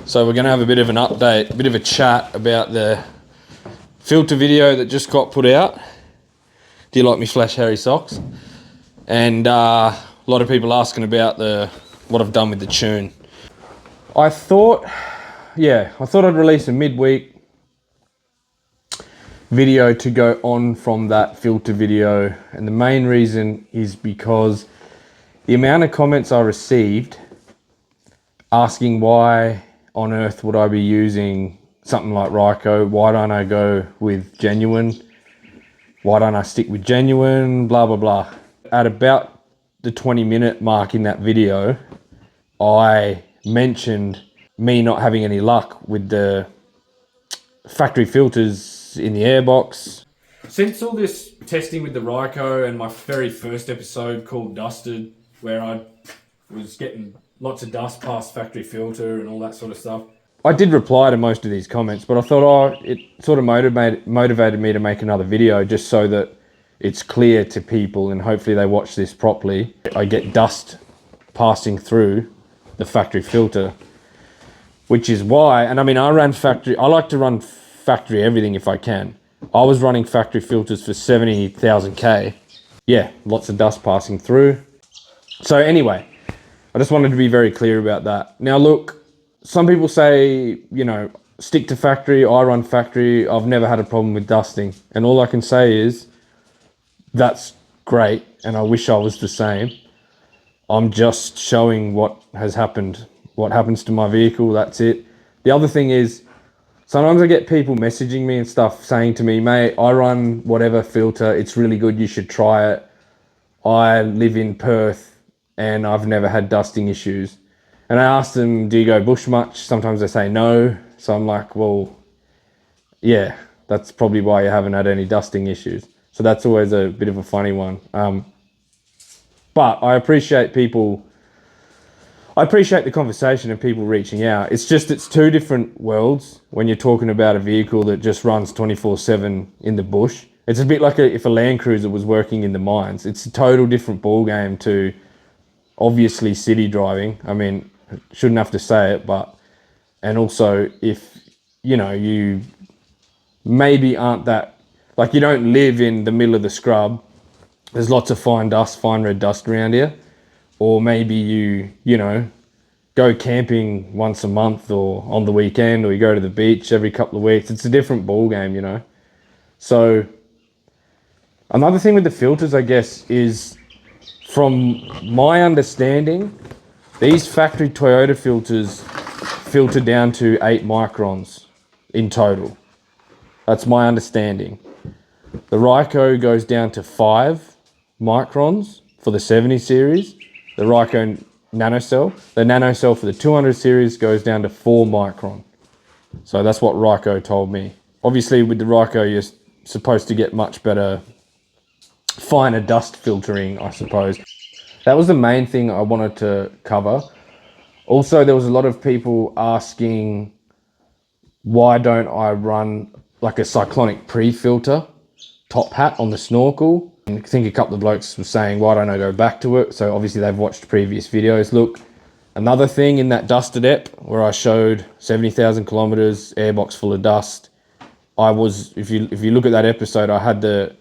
So we're going to have a bit of an update, a bit of a chat about the filter video that just got put out. Do you like me flash hairy socks? And a lot of people asking about what I've done with the tune. I thought I'd release a midweek video to go on from that filter video, and the main reason is because the amount of comments I received asking why on earth would I be using something like Ryco, why don't I go with Genuine, why don't I stick with Genuine, blah blah blah. At about the 20-minute mark in that video, I mentioned me not having any luck with the factory filters in the airbox. Since all this testing with the Ryco and my very first episode called Dusted, where I was getting lots of dust past factory filter and all that sort of stuff, I did reply to most of these comments, but I thought, it sort of motivated me to make another video just so that it's clear to people and hopefully they watch this properly. I get dust passing through the factory filter, which is why, and I mean, I like to run factory everything if I can. I was running factory filters for 70,000 K. Yeah, lots of dust passing through. So anyway, I just wanted to be very clear about that. Now look, some people say, stick to factory, I run factory, I've never had a problem with dusting. And all I can say is, that's great, and I wish I was the same. I'm just showing what has happened, what happens to my vehicle, that's it. The other thing is, sometimes I get people messaging me and stuff saying to me, mate, I run whatever filter, it's really good, you should try it. I live in Perth and I've never had dusting issues. And I ask them, do you go bush much? Sometimes they say no. So I'm like, well, yeah, that's probably why you haven't had any dusting issues. So that's always a bit of a funny one. But I appreciate the conversation and people reaching out. It's just, it's two different worlds when you're talking about a vehicle that just runs 24/7 in the bush. It's a bit like if a Land Cruiser was working in the mines. It's a total different ball game to obviously city driving. I mean, shouldn't have to say it, and also if, you maybe aren't that, like you don't live in the middle of the scrub, there's lots of fine red dust around here, or maybe you go camping once a month or on the weekend, or you go to the beach every couple of weeks. It's a different ball game, So another thing with the filters, I guess, is from my understanding, these factory Toyota filters filter down to 8 microns in total. That's my understanding. The Ryco goes down to 5 microns for the 70 series. The Ryco NanoCell. The NanoCell for the 200 series goes down to 4 micron. So that's what Ryco told me. Obviously with the Ryco, you're supposed to get much better, finer dust filtering, I suppose. That was the main thing I wanted to cover. Also, there was a lot of people asking, why don't I run like a cyclonic pre-filter top hat on the snorkel? And I think a couple of blokes were saying, why don't I go back to it? So obviously they've watched previous videos. Look, another thing in that Dusted ep where I showed 70,000 kilometers, airbox full of dust. If you look at that episode, I had the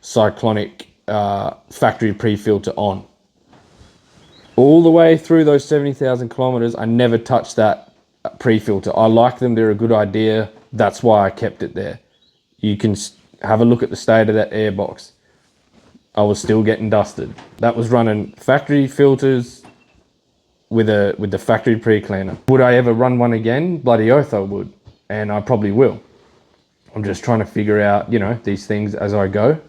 cyclonic factory pre-filter on. All the way through those 70,000 kilometers, I never touched that pre-filter. I like them, they're a good idea. That's why I kept it there. You can have a look at the state of that airbox. I was still getting dusted. That was running factory filters with the factory pre-cleaner. Would I ever run one again? Bloody oath I would, and I probably will. I'm just trying to figure out, these things as I go.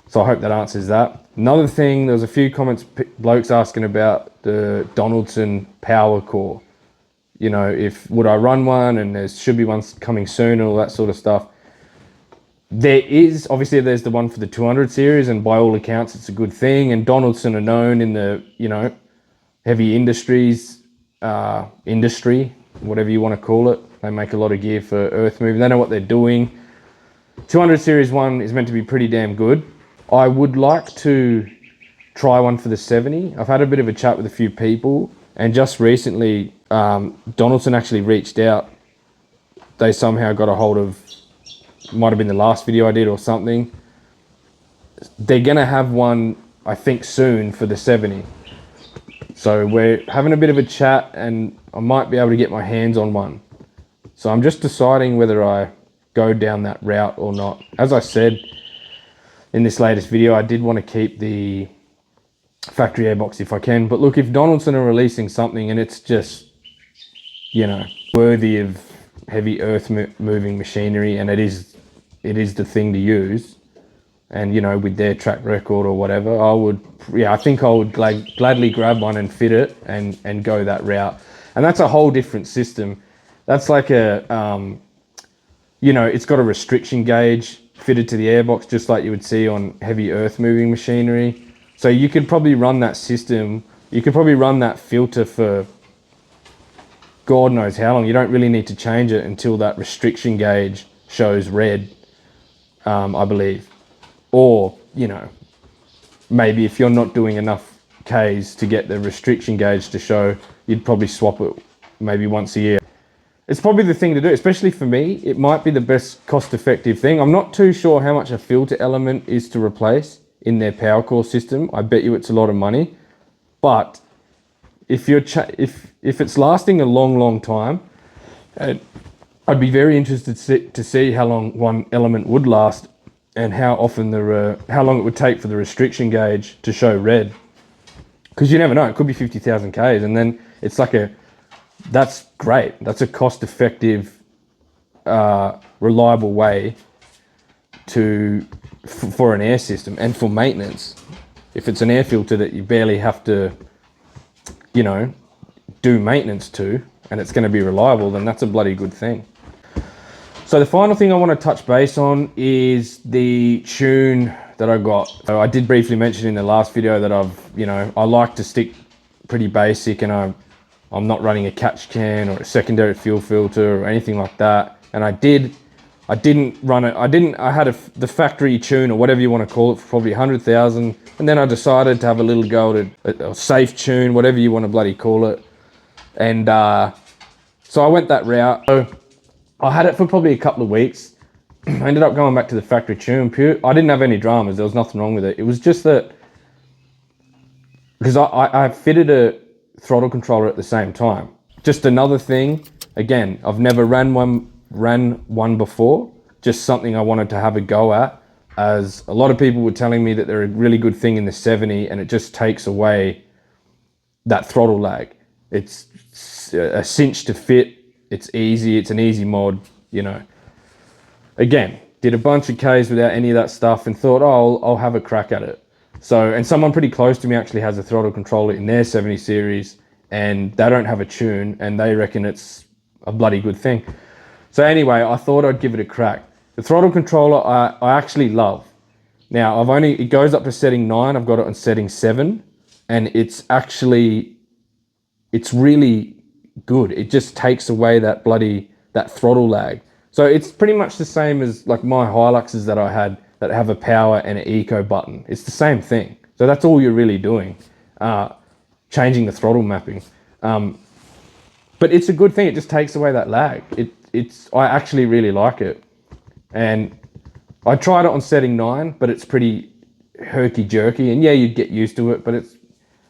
So I hope that answers that. Another thing, there was a few comments, blokes asking about the Donaldson Power Core. Would I run one, and there should be ones coming soon and all that sort of stuff. There's the one for the 200 series, and by all accounts, it's a good thing. And Donaldson are known in the, heavy industries, industry, whatever you want to call it. They make a lot of gear for earth moving. They know what they're doing. 200 series one is meant to be pretty damn good. I would like to try one for the 70. I've had a bit of a chat with a few people, and just recently Donaldson actually reached out. They somehow got a hold of, might have been the last video I did or something. They're going to have one, I think, soon for the 70. So we're having a bit of a chat and I might be able to get my hands on one. So I'm just deciding whether I go down that route or not. As I said in this latest video, I did want to keep the factory airbox if I can. But look, if Donaldson are releasing something and it's just, you know, worthy of heavy earth moving machinery, and it is the thing to use, and, you know, with their track record or whatever, I think I would gladly grab one and fit it and go that route. And that's a whole different system. That's like a, you know, it's got a restriction gauge fitted to the airbox, just like you would see on heavy earth moving machinery. So you could probably run that system, you could probably run that filter for God knows how long. You don't really need to change it until that restriction gauge shows red, I believe. Or, you know, maybe if you're not doing enough Ks to get the restriction gauge to show, you'd probably swap it maybe once a year. It's probably the thing to do, especially for me. It might be the best cost-effective thing. I'm not too sure how much a filter element is to replace in their power core system. I bet you it's a lot of money. But if it's lasting a long time, I'd be very interested to see how long one element would last and how often how long it would take for the restriction gauge to show red. Because you never know, it could be 50,000 Ks, and then it's like that's great. That's a cost-effective, reliable way for an air system and for maintenance. If it's an air filter that you barely have to, you know, do maintenance to, and it's going to be reliable, then that's a bloody good thing. So the final thing I want to touch base on is the tune that I got. So I did briefly mention in the last video that I like to stick pretty basic, and I'm not running a catch can or a secondary fuel filter or anything like that. And I didn't run it. I had the factory tune, or whatever you want to call it, for probably 100,000. And then I decided to have a little go at a safe tune, whatever you want to bloody call it. And so I went that route. So I had it for probably a couple of weeks. I ended up going back to the factory tune. I didn't have any dramas. There was nothing wrong with it. It was just that because I fitted a throttle controller at the same time. Just another thing. Again, I've never ran one before. Just something I wanted to have a go at, as a lot of people were telling me that they're a really good thing in the 70, and it just takes away that throttle lag. It's a cinch to fit. It's easy. It's an easy mod, you know. Again, did a bunch of Ks without any of that stuff and thought, oh, I'll have a crack at it. So, and someone pretty close to me actually has a throttle controller in their 70 series, and they don't have a tune, and they reckon it's a bloody good thing. So anyway, I thought I'd give it a crack. The throttle controller I actually love. Now, it goes up to setting 9. I've got it on setting 7, and it's really good. It just takes away that throttle lag. So it's pretty much the same as like my Hiluxes that I had that have a power and an eco button. It's the same thing. So that's all you're really doing, changing the throttle mapping. But it's a good thing. It just takes away that lag. I actually really like it. And I tried it on setting 9, but it's pretty herky-jerky. And yeah, you'd get used to it, but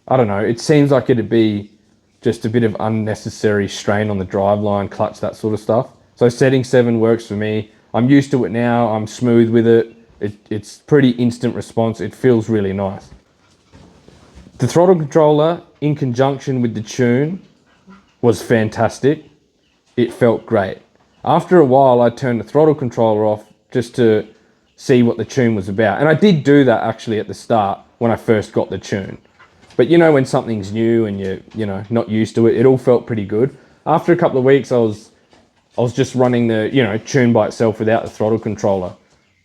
I don't know. It seems like it'd be just a bit of unnecessary strain on the driveline, clutch, that sort of stuff. So setting 7 works for me. I'm used to it now. I'm smooth with it. It's pretty instant response. It feels really nice. The throttle controller in conjunction with the tune was fantastic. It felt great. After a while, I turned the throttle controller off just to see what the tune was about. And I did do that actually at the start when I first got the tune. But you know, when something's new and you're not used to it, it all felt pretty good. After a couple of weeks, I was just running the tune by itself without the throttle controller.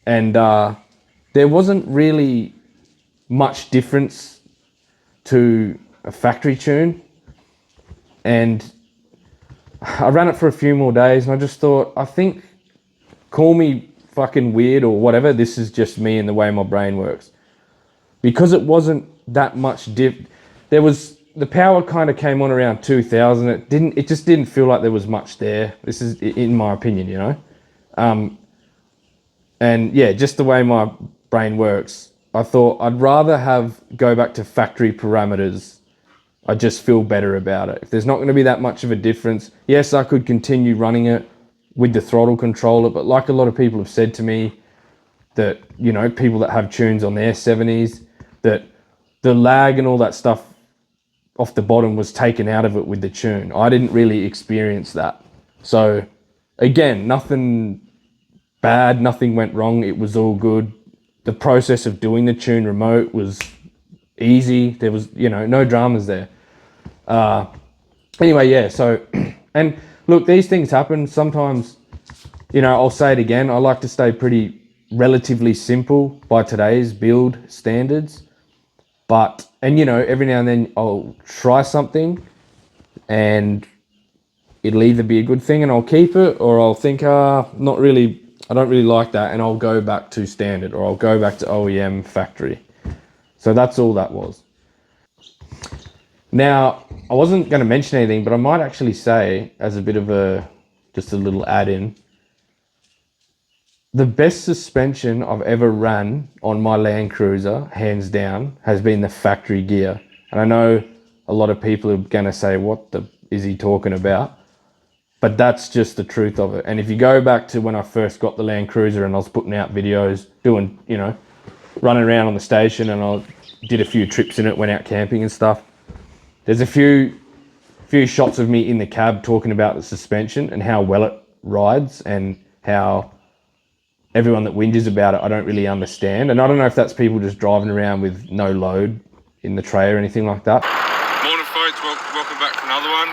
And there wasn't really much difference to a factory tune. And I ran it for a few more days and I just thought, I think, call me fucking weird or whatever, this is just me and the way my brain works. Because it wasn't that much there was the power kind of came on around 2000. It just didn't feel like there was much there. This is in my opinion, you know. And yeah, just the way my brain works, I thought I'd rather go back to factory parameters. I just feel better about it. If there's not going to be that much of a difference, yes, I could continue running it with the throttle controller, but like a lot of people have said to me, that, you know, people that have tunes on their 70s, that the lag and all that stuff off the bottom was taken out of it with the tune. I didn't really experience that. So again, nothing bad, nothing went wrong. It was all good. The process of doing the tune remote was easy. There was, you know, no dramas there. Anyway, yeah, so, and look, these things happen. Sometimes, you know, I'll say it again, I like to stay pretty relatively simple by today's build standards. But, and you know, every now and then I'll try something and it'll either be a good thing and I'll keep it, or I'll think, not really, I don't really like that, and I'll go back to standard, or I'll go back to OEM factory. So that's all that was. Now, I wasn't going to mention anything, but I might actually say, as a bit of just a little add-in, the best suspension I've ever ran on my Land Cruiser, hands down, has been the factory gear. And I know a lot of people are going to say, what is he talking about? But that's just the truth of it. And if you go back to when I first got the Land Cruiser and I was putting out videos, doing, you know, running around on the station, and I did a few trips in it, went out camping and stuff. There's a few shots of me in the cab talking about the suspension and how well it rides, and how everyone that whinges about it, I don't really understand. And I don't know if that's people just driving around with no load in the tray or anything like that. Morning folks, welcome back for another one.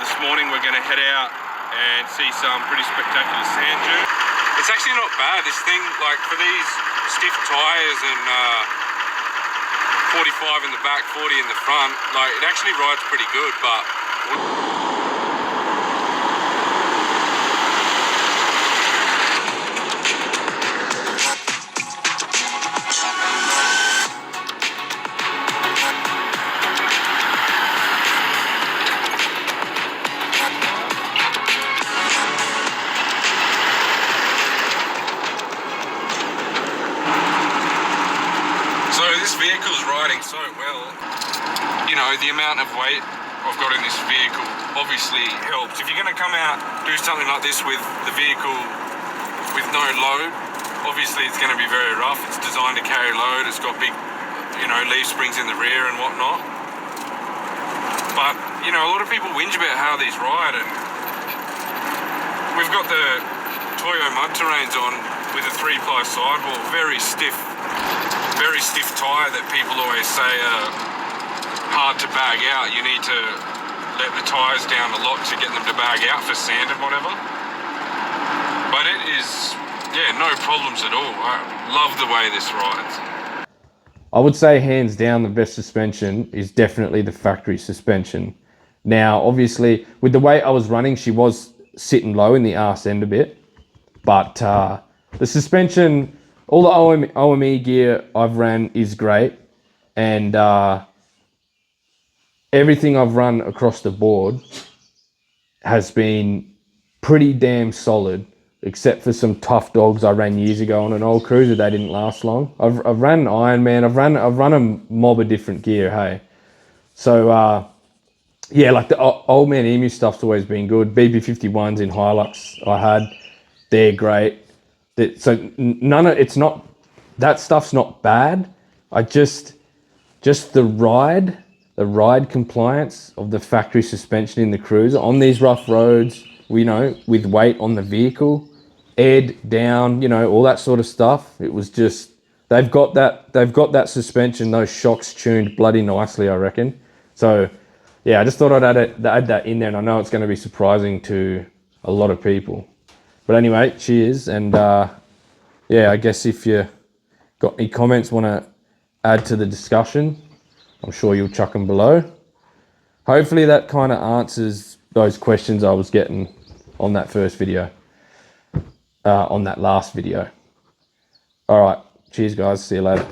This morning we're going to head out and see some pretty spectacular sand dunes. It's actually not bad, this thing, like for these stiff tyres and 45 in the back, 40 in the front, like it actually rides pretty good, but this vehicle's riding so well. You know, the amount of weight I've got in this vehicle obviously helps. If you're going to come out, do something like this with the vehicle with no load, obviously it's going to be very rough. It's designed to carry load. It's got big, you know, leaf springs in the rear and whatnot. But, you know, a lot of people whinge about how these ride, and we've got the Toyo mud terrains on with a 3-ply sidewall, very stiff tyre that people always say are hard to bag out. You need to let the tyres down a lot to get them to bag out for sand and whatever. But it is, yeah, no problems at all. I love the way this rides. I would say hands down the best suspension is definitely the factory suspension. Now, obviously, with the way I was running, she was sitting low in the arse end a bit. But the suspension, all the OME gear I've ran is great. And everything I've run across the board has been pretty damn solid, except for some tough dogs I ran years ago on an old cruiser. They didn't last long. I've ran Ironman. I've run a mob of different gear, hey. So yeah, like the old man Emu stuff's always been good. BB51s in Hilux I had, they're great. So that stuff's not bad. I just the ride compliance of the factory suspension in the cruiser on these rough roads, you know, with weight on the vehicle, aired down, you know, all that sort of stuff. It was just, they've got that suspension, those shocks tuned bloody nicely, I reckon. So yeah, I just thought I'd add that in there, and I know it's going to be surprising to a lot of people. But anyway, cheers. And yeah, I guess if you got any comments, want to add to the discussion, I'm sure you'll chuck them below. Hopefully that kind of answers those questions I was getting on that first video, on that last video. All right, cheers guys, see you later.